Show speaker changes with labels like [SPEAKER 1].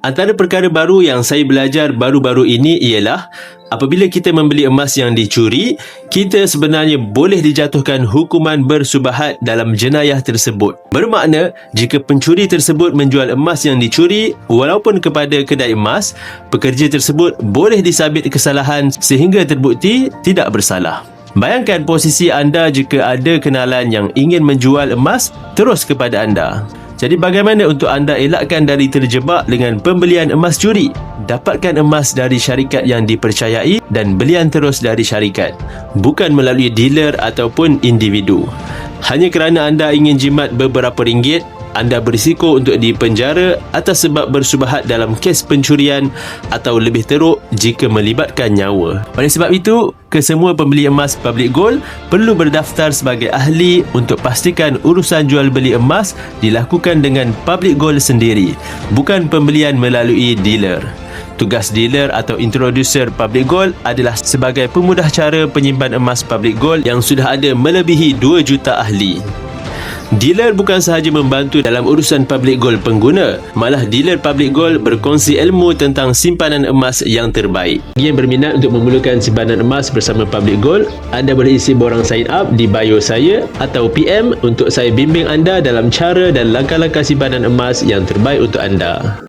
[SPEAKER 1] Antara perkara baru yang saya belajar baru-baru ini ialah apabila kita membeli emas yang dicuri, kita sebenarnya boleh dijatuhkan hukuman bersubahat dalam jenayah tersebut. Bermakna, jika pencuri tersebut menjual emas yang dicuri walaupun kepada kedai emas, pekerja tersebut boleh disabit kesalahan sehingga terbukti tidak bersalah. Bayangkan posisi anda jika ada kenalan yang ingin menjual emas terus kepada anda. Jadi bagaimana untuk anda elakkan dari terjebak dengan pembelian emas curi? Dapatkan emas dari syarikat yang dipercayai dan belian terus dari syarikat, bukan melalui dealer ataupun individu. Hanya kerana anda ingin jimat beberapa ringgit, anda berisiko untuk dipenjara atas sebab bersubahat dalam kes pencurian atau lebih teruk jika melibatkan nyawa. Oleh sebab itu, kesemua pembeli emas Public Gold perlu berdaftar sebagai ahli untuk pastikan urusan jual beli emas dilakukan dengan Public Gold sendiri, bukan pembelian melalui dealer. Tugas dealer atau introducer Public Gold adalah sebagai pemudah cara penyimpan emas Public Gold yang sudah ada melebihi 2 juta ahli. Dealer bukan sahaja membantu dalam urusan Public Gold pengguna, malah dealer Public Gold berkongsi ilmu tentang simpanan emas yang terbaik. Bagi yang berminat untuk memulakan simpanan emas bersama Public Gold, anda boleh isi borang sign up di bio saya atau PM untuk saya bimbing anda dalam cara dan langkah-langkah simpanan emas yang terbaik untuk anda.